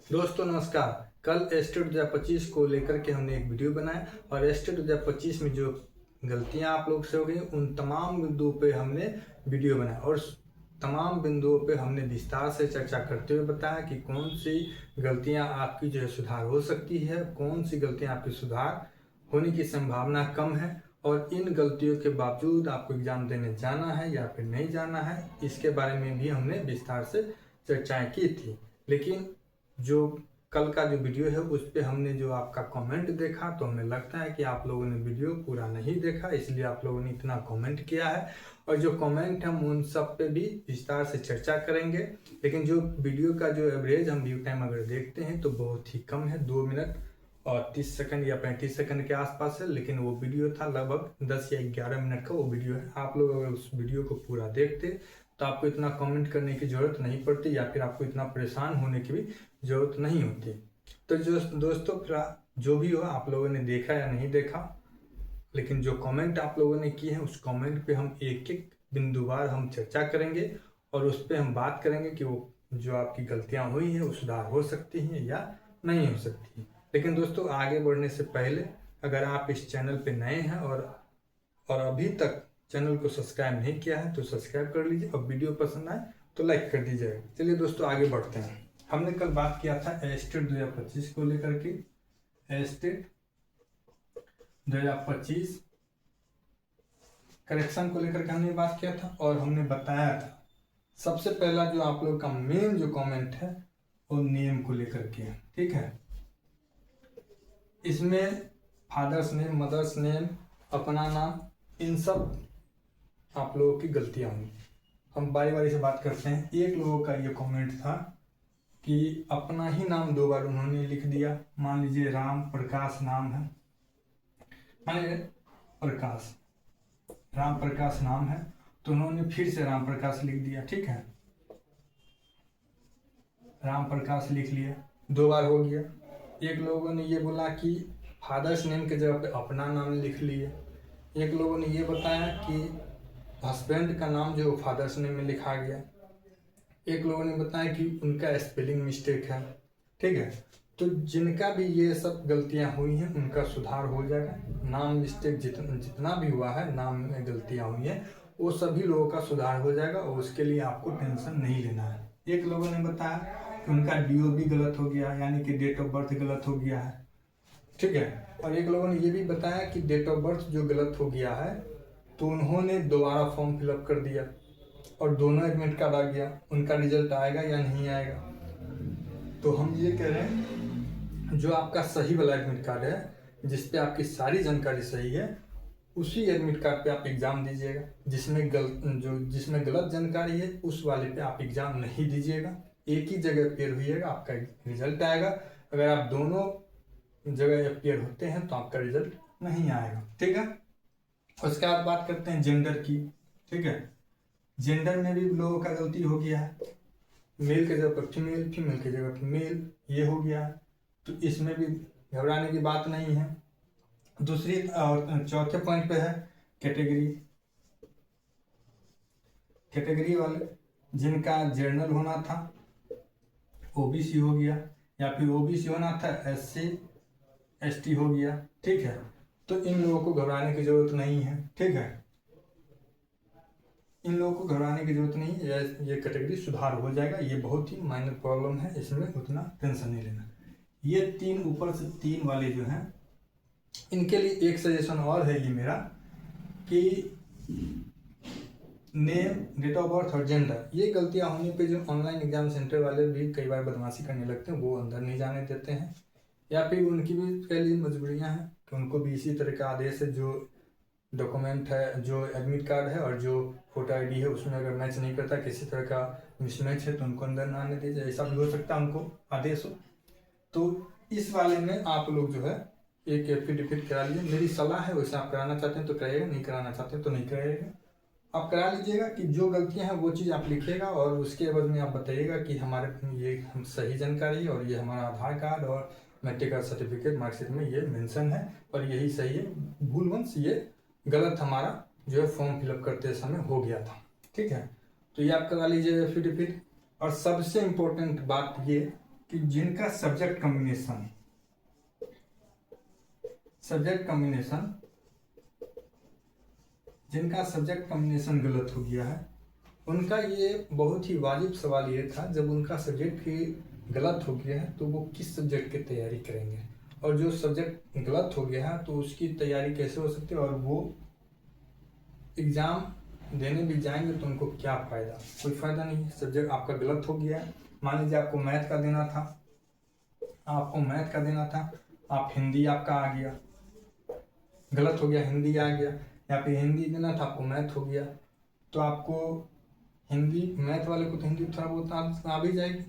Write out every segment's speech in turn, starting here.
दोस्तों नमस्कार। कल एस्टेट 2025 को लेकर के हमने एक वीडियो बनाया और एस्टेट 2025 में जो गलतियां आप लोग से हो गई उन तमाम बिंदुओं पे हमने वीडियो बनाया और तमाम बिंदुओं पे हमने विस्तार से चर्चा करते हुए बताया कि कौन सी गलतियां आपकी जो है सुधार हो सकती है, कौन सी गलतियां आपकी सुधार होने की संभावना कम है और इन गलतियों के बावजूद आपको एग्जाम देने जाना है या फिर नहीं जाना है, इसके बारे में भी हमने विस्तार से चर्चाएं की थी। लेकिन जो कल का जो वीडियो है उस पे हमने जो आपका कमेंट देखा तो हमें लगता है कि आप लोगों ने वीडियो पूरा नहीं देखा, इसलिए आप लोगों ने इतना कमेंट किया है और जो कमेंट हम उन सब पे भी विस्तार से चर्चा करेंगे। लेकिन जो वीडियो का जो एवरेज हम व्यू टाइम अगर देखते हैं तो बहुत ही कम है, 2 मिनट और 30 सेकंड या 35 सेकंड के आसपास है। लेकिन वो वीडियो था लगभग 10 या 11 मिनट का वो वीडियो है। आप लोग अगर उस वीडियो को पूरा देखते तो आपको इतना कमेंट करने की जरूरत नहीं पड़ती या फिर आपको इतना परेशान होने की भी जरूरत नहीं होती। तो जो दोस्तों फिर जो भी हो, आप लोगों ने देखा या नहीं देखा, लेकिन जो कमेंट आप लोगों ने किए हैं उस कमेंट पे हम एक एक बिंदुवार हम चर्चा करेंगे और उस पर हम बात करेंगे कि वो जो आपकी गलतियां हुई हैं वो सुधार हो सकती हैं या नहीं हो सकती। लेकिन दोस्तों आगे बढ़ने से पहले अगर आप इस चैनल पे नए हैं और अभी तक चैनल को सब्सक्राइब नहीं किया है तो सब्सक्राइब कर लीजिए और वीडियो पसंद आए तो लाइक कर दीजिएगा। चलिए दोस्तों आगे बढ़ते हैं। हमने कल बात किया था एस्टेट 2025 को लेकर के, एस्टेट 2025 करेक्शन को लेकर के हमने बात किया था और हमने बताया था सबसे पहला जो आप लोग का मेन जो कमेंट है वो नेम को लेकर के है। ठीक है, इसमें फादर्स नेम, मदर्स नेम, अपना नाम, इन सब आप लोगों की गलतियां हुई। हम बारी बारी से बात करते हैं। एक लोगों का ये कमेंट था कि अपना ही नाम 2 बार उन्होंने लिख दिया। मान लीजिए राम प्रकाश नाम है, मानिए प्रकाश, राम प्रकाश नाम है तो उन्होंने फिर से राम प्रकाश लिख दिया। ठीक है, राम प्रकाश लिख लिया, 2 बार हो गया। एक लोगों ने ये बोला कि फादर्स नेम के जगह पे अपना नाम लिख लिए। एक लोगों ने ये बताया कि हस्बैंड का नाम जो फादर्स नेम में लिखा गया। एक लोगों ने बताया कि उनका स्पेलिंग मिस्टेक है। ठीक है, तो जिनका भी ये सब गलतियां हुई हैं उनका सुधार हो जाएगा। नाम मिस्टेक जितना भी हुआ है, नाम में गलतियां हुई हैं, वो सभी लोगों का सुधार हो जाएगा और उसके लिए आपको टेंशन नहीं लेना है। एक लोगों ने बताया कि उनका DOB गलत हो गया, यानी कि डेट ऑफ बर्थ गलत हो गया है। ठीक है, और एक लोगों ने ये भी बताया कि डेट ऑफ बर्थ जो गलत हो गया है तो उन्होंने दोबारा फॉर्म फिलअप कर दिया और दोनों एडमिट कार्ड आ गया। उनका रिजल्ट आएगा या नहीं आएगा? तो हम ये कह रहे हैं जो आपका सही वाला एडमिट कार्ड है जिसपे आपकी सारी जानकारी सही है उसी एडमिट कार्ड पे आप एग्जाम दीजिएगा। जिसमें गलत जानकारी है उस वाले पे आप एग्जाम नहीं दीजिएगा। एक ही जगह अपेयर होइएगा, आपका रिजल्ट आएगा। अगर आप दोनों जगह अपेयर होते हैं तो आपका रिजल्ट नहीं आएगा। ठीक है, उसके बाद बात करते हैं जेंडर की। ठीक है, जेंडर में भी लोगों का गलती हो गया है। मेल के जगह पर फीमेल, फीमेल की जगह पर मेल, ये हो गया है। तो इसमें भी घबराने की बात नहीं है। दूसरी और चौथे पॉइंट पे है कैटेगरी। कैटेगरी वाले जिनका जर्नल होना था OBC हो गया या फिर OBC होना था SC ST हो गया। ठीक है, तो इन लोगों को घबराने की जरूरत नहीं है। ठीक है, इन लोगों को घबराने की जरूरत नहीं है, ये कैटेगरी सुधार हो जाएगा। ये बहुत ही माइनर प्रॉब्लम है, इसमें उतना टेंशन नहीं लेना। ये 3 ऊपर से 3 वाले जो हैं इनके लिए एक सजेशन और है ये मेरा कि नेम, डेट ऑफ बर्थ और जेंडर, ये गलतियां होने पे जो ऑनलाइन एग्जाम सेंटर वाले भी कई बार बदमाशी करने लगते हैं, वो अंदर नहीं जाने देते हैं या फिर उनकी भी कई लिए मजबूरियां हैं कि उनको भी इसी तरह का आदेश है। जो डॉक्यूमेंट है, जो एडमिट कार्ड है और जो फोटो ID है उसमें अगर मैच नहीं करता, किसी तरह का मिसमैच है तो उनको अंदर ना आने दीजिए। ऐसा भी हो सकता है उनको आदेश हो। तो इस वाले में आप लोग जो है एक एफिडेविट करा लीजिए। मेरी सलाह है, वैसे आप कराना चाहते हैं तो कराइएगा, नहीं कराना चाहते हैं तो नहीं कराइएगा। आप करा लीजिएगा कि जो गलतियां हैं वो चीज़ आप लिखिएगा और उसके एवज में आप बताइएगा कि हमारे ये हम सही जानकारी है और ये हमारा आधार कार्ड और मैट्रिक का सर्टिफिकेट मार्कशीट में ये मेंशन है और यही सही है। भूलवंश ये गलत हमारा जो है फॉर्म फिलअप करते समय हो गया था। ठीक है, तो ये आप करा लीजिए एफिडेविट। और सबसे इम्पोर्टेंट बात ये कि जिनका सब्जेक्ट कॉम्बिनेशन गलत हो गया है, उनका ये बहुत ही वाजिब सवाल ये था, जब उनका सब्जेक्ट ही गलत हो गया है तो वो किस सब्जेक्ट की तैयारी करेंगे, और जो सब्जेक्ट गलत हो गया है तो उसकी तैयारी कैसे हो सकती है, और वो एग्ज़ाम देने भी जाएंगे तो उनको क्या फ़ायदा। कोई फ़ायदा नहीं है। सब्जेक्ट आपका गलत हो गया है, मान लीजिए आपको मैथ का देना था, आप हिंदी आपका आ गया, गलत हो गया, हिंदी आ गया, या फिर हिंदी देना था आपको मैथ हो गया, तो आपको हिंदी, मैथ वाले को तो हिंदी थोड़ा बहुत आ भी जाएगी,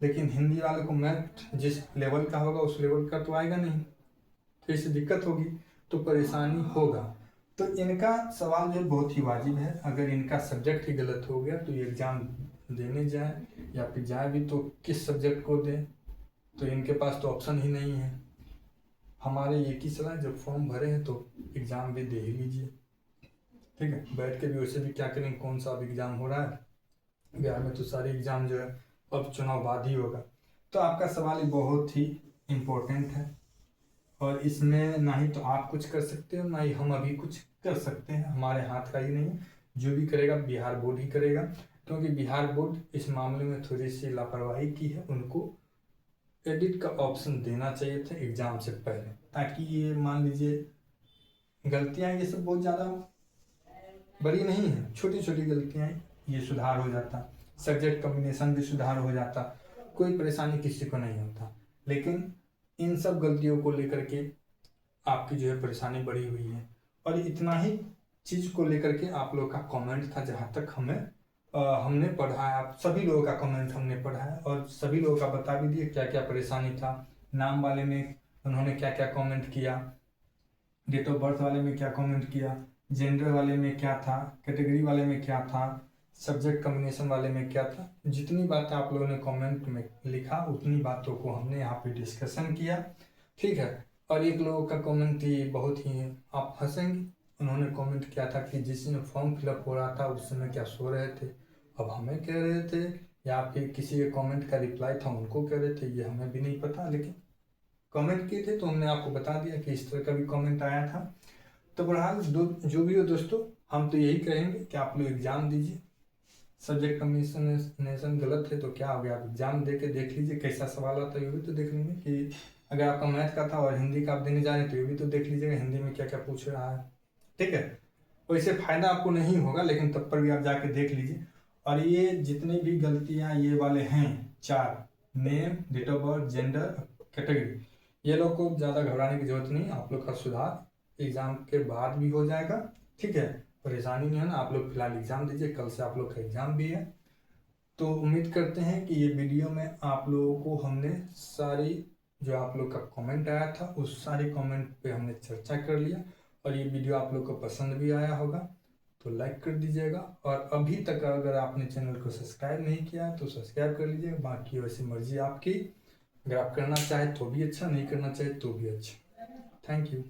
लेकिन हिंदी वाले को मैथ जिस लेवल का होगा उस लेवल का तो आएगा नहीं, तो इससे दिक्कत होगी, तो परेशानी होगा। तो इनका सवाल जो बहुत ही वाजिब है, अगर इनका सब्जेक्ट ही गलत हो गया तो ये एग्ज़ाम देने जाए या फिर जाए भी तो किस सब्जेक्ट को दें, तो इनके पास तो ऑप्शन ही नहीं है। हमारे एक ही सलाह, जब फॉर्म भरे हैं तो एग्ज़ाम भी दे ही लीजिए, ठीक है। बैठ के भी वैसे भी क्या करेंगे, कौन सा अब एग्ज़ाम हो रहा है बिहार में, तो सारे एग्ज़ाम जो है अब चुनाव बाद ही होगा। तो आपका सवाल बहुत ही इम्पोर्टेंट है, और इसमें ना ही तो आप कुछ कर सकते हो, ना ही हम अभी कुछ कर सकते हैं, हमारे हाथ का ही नहीं है। जो भी करेगा बिहार बोर्ड ही करेगा, क्योंकि बिहार बोर्ड इस मामले में थोड़ी सी लापरवाही की है। उनको एडिट का ऑप्शन देना चाहिए था एग्ज़ाम से पहले, ताकि ये मान लीजिए गलतियाँ ये सब बहुत ज़्यादा बड़ी नहीं है, छोटी छोटी गलतियाँ ये सुधार हो जाता, सब्जेक्ट कॉम्बिनेशन भी सुधार हो जाता, कोई परेशानी किसी को नहीं होता। लेकिन इन सब गलतियों को लेकर के आपकी जो है परेशानी बढ़ी हुई है, और इतना ही चीज़ को लेकर के आप लोग का कमेंट था, जहाँ तक हमने पढ़ा है, आप सभी लोगों का कमेंट हमने पढ़ा है, और सभी लोगों का बता भी दिए क्या क्या परेशानी था। नाम वाले में उन्होंने क्या क्या कमेंट किया, डेट ऑफ बर्थ वाले में क्या कमेंट किया, जेंडर वाले में क्या था, कैटेगरी वाले में क्या था, सब्जेक्ट कॉम्बिनेशन वाले में क्या था। जितनी बातें आप लोगों ने कमेंट में लिखा उतनी बातों को हमने यहाँ पे डिस्कशन किया, ठीक है। और एक लोगों का कमेंट थी बहुत ही आप हंसेंगे, उन्होंने कमेंट किया था कि जिस दिन फॉर्म फिलअप हो रहा था उस समय क्या सो रहे थे, अब हमें कह रहे थे, या फिर किसी के कमेंट का रिप्लाई था उनको कह रहे थे, ये हमें भी नहीं पता, लेकिन कमेंट किए थे तो हमने आपको बता दिया कि इस तरह का भी कमेंट आया था। तो बहरहाल जो भी हो दोस्तों, हम तो यही कहेंगे कि आप लोग एग्ज़ाम दीजिए। सब्जेक्ट कॉम्बिनेशन गलत है तो क्या हो गया, आप एग्ज़ाम दे के देख लीजिए कैसा सवाल आता है, ये भी तो देख लेंगे। कि अगर आपका मैथ का था और हिंदी का आप देने जा रहे हैं तो ये भी तो देख लीजिएगा हिंदी में क्या क्या पूछ रहा है, ठीक है। वैसे फ़ायदा आपको नहीं होगा, लेकिन तब पर भी आप जाके देख लीजिए। और ये जितनी भी गलतियाँ ये वाले हैं 4, name, date of birth, gender, category, ये लोग को ज़्यादा घबराने की जरूरत नहीं, आप लोग का सुधार एग्ज़ाम के बाद भी हो जाएगा, ठीक है। परेशानी नहीं है ना, आप लोग फिलहाल एग्ज़ाम दीजिए, कल से आप लोग का एग्ज़ाम भी है। तो उम्मीद करते हैं कि ये वीडियो में आप लोगों को हमने सारी जो आप लोग का कमेंट आया था उस सारे कमेंट पे हमने चर्चा कर लिया, और ये वीडियो आप लोग को पसंद भी आया होगा तो लाइक कर दीजिएगा। और अभी तक अगर आपने चैनल को सब्सक्राइब नहीं किया तो सब्सक्राइब कर लीजिएगा, बाकी वैसे मर्जी आपकी, अगर आप करना चाहे तो भी अच्छा, नहीं करना चाहे तो भी अच्छा। Thank you.